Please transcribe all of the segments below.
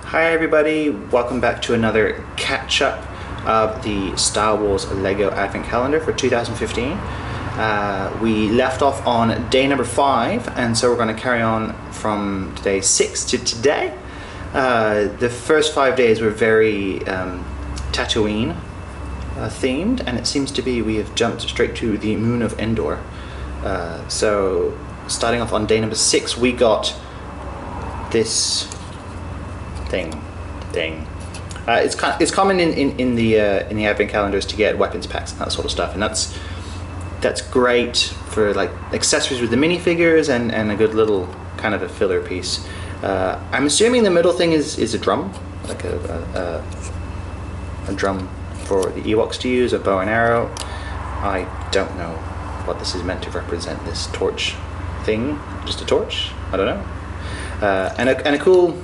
Hi everybody, welcome back to another catch-up of the Star Wars LEGO Advent Calendar for 2015. We left off on day number 5, and so we're going to carry on from day 6 to today. The first 5 days were very Tatooine themed, and it seems to be we have jumped straight to the moon of Endor. So starting off on day number 6, we got this thing. It's common in the advent calendars to get weapons packs and that sort of stuff, and that's great for like accessories with the minifigures and a good little kind of a filler piece. I'm assuming the middle thing is a drum, like a drum for the Ewoks to use, a bow and arrow. I don't know what this is meant to represent. This torch thing, just a torch? I don't know. And a cool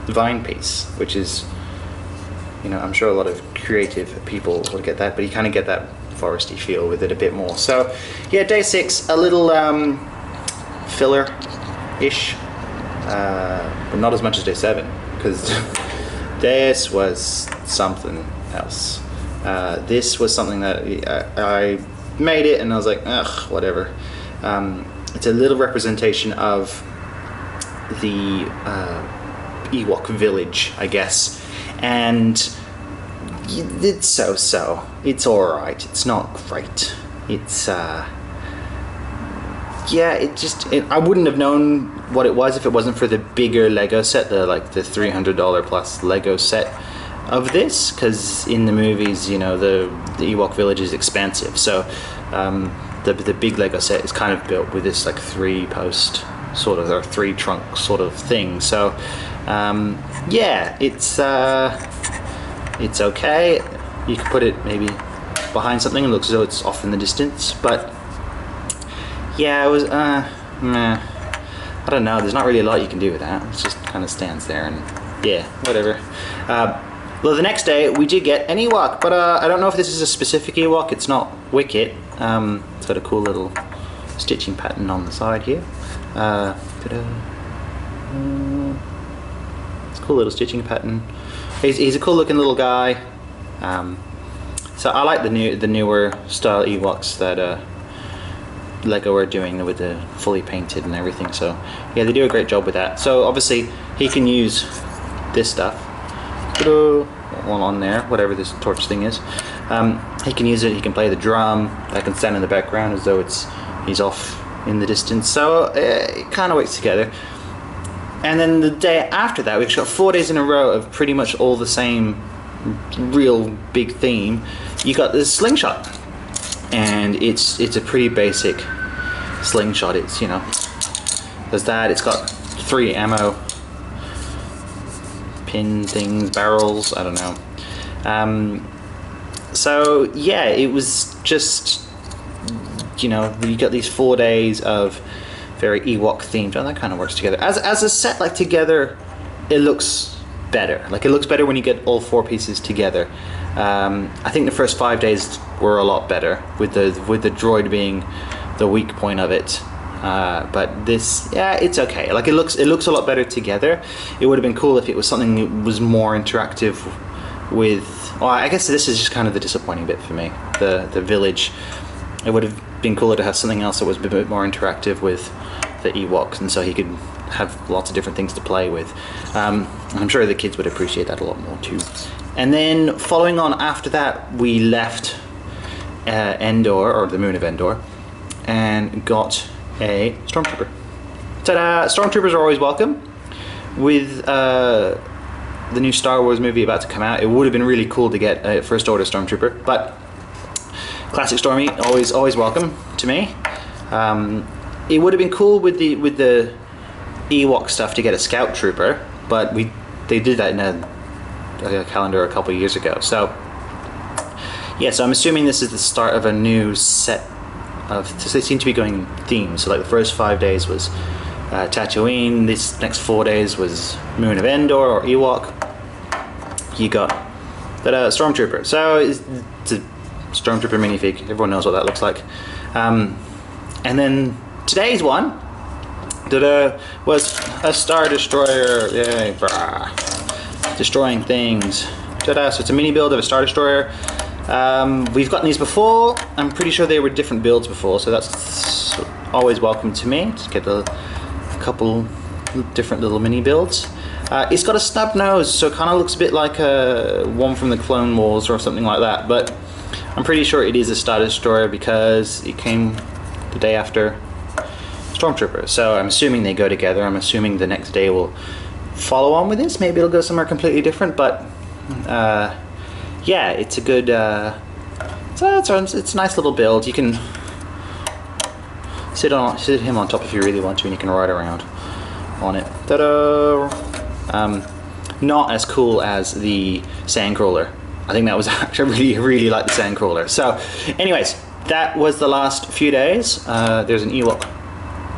vine piece, which is, you know, I'm sure a lot of creative people will get that, but you kind of get that foresty feel with it a bit more. So yeah, day 6, a little filler-ish, but not as much as day 7, because this was something else. This was something that I made it and I was like, ugh, whatever. It's a little representation of the Ewok village, I guess, and it's so-so. It's alright. It's not great. It's yeah, I wouldn't have known what it was if it wasn't for the bigger Lego set, the $300 plus Lego set of this, because in the movies, you know, the Ewok village is expansive, so the big Lego set is kind of built with this like 3-post sort of, or 3-trunk sort of thing. So yeah, it's okay. You could put it maybe behind something and it looks as though it's off in the distance, but yeah, it was meh. I don't know, there's not really a lot you can do with that. It just kind of stands there and yeah, whatever. Well, the next day we did get an Ewok, but I don't know if this is a specific Ewok. It's not Wicket. It's got a cool little stitching pattern on the side here. It's a cool little stitching pattern. He's a cool looking little guy. So I like the newer style Ewoks that Lego are doing with the fully painted and everything. So yeah, they do a great job with that. So obviously he can use this stuff. One on there, whatever this torch thing is. He can use it. He can play the drum. That can stand in the background as though he's off in the distance. So it kind of works together. And then the day after that, we've got 4 days in a row of pretty much all the same real big theme. You got this slingshot, and it's a pretty basic slingshot. It's, you know, there's that. It's got 3 ammo pin things, barrels, I don't know. So yeah, it was just, you know, you got these 4 days of very Ewok themed, and that kind of works together. As a set, like together, it looks better. Like it looks better when you get all 4 pieces together. I think the first 5 days were a lot better with the droid being the weak point of it. But this, yeah, it's okay. Like it looks a lot better together. It would have been cool if it was something that was more interactive with. Well, I guess this is just kind of the disappointing bit for me. The village. It would have been cooler to have something else that was a bit more interactive with the Ewoks, and so he could have lots of different things to play with. I'm sure the kids would appreciate that a lot more too. And then following on after that, we left Endor, or the moon of Endor, and got a Stormtrooper. Ta-da! Stormtroopers are always welcome. With the new Star Wars movie about to come out, it would have been really cool to get a First Order Stormtrooper, but classic Stormy, always welcome to me. It would have been cool with the Ewok stuff to get a Scout Trooper, but they did that in a calendar a couple of years ago. So yeah, so I'm assuming this is the start of a new set of. They seem to be going themes. So like the first 5 days was Tatooine. This next 4 days was Moon of Endor or Ewok. You got that Stormtrooper. So it's a Stormtrooper minifig. Everyone knows what that looks like. And then today's one was a Star Destroyer. Yay, brah. destroying things. Ta-da! So it's a mini build of a Star Destroyer. We've gotten these before. I'm pretty sure they were different builds before, so that's always welcome to me. Just get a couple different little mini builds. It's got a snub nose, so it kind of looks a bit like one from the Clone Wars or something like that, but I'm pretty sure it is a Star Destroyer because it came the day after Stormtrooper. So I'm assuming they go together. I'm assuming the next day will follow on with this. Maybe it'll go somewhere completely different, but yeah, it's a good, it's a nice little build. You can sit him on top if you really want to, and you can ride around on it. Ta-da! Not as cool as the Sandcrawler. I think that was actually really like the Sandcrawler. So, anyways, that was the last few days. There's an Ewok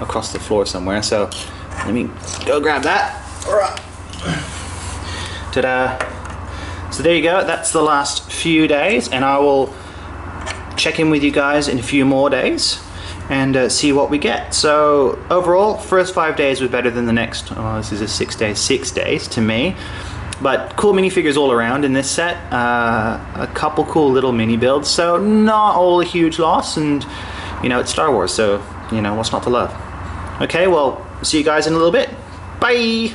across the floor somewhere, so let me go grab that. Ta-da! So there you go. That's the last few days, and I will check in with you guys in a few more days and see what we get. So overall, first 5 days was better than the next. Oh, this is a 6 days, 6 days to me. But cool minifigures all around in this set. A couple cool little mini builds, so not all a huge loss. And you know, it's Star Wars, so you know what's not to love. Okay, well, see you guys in a little bit. Bye.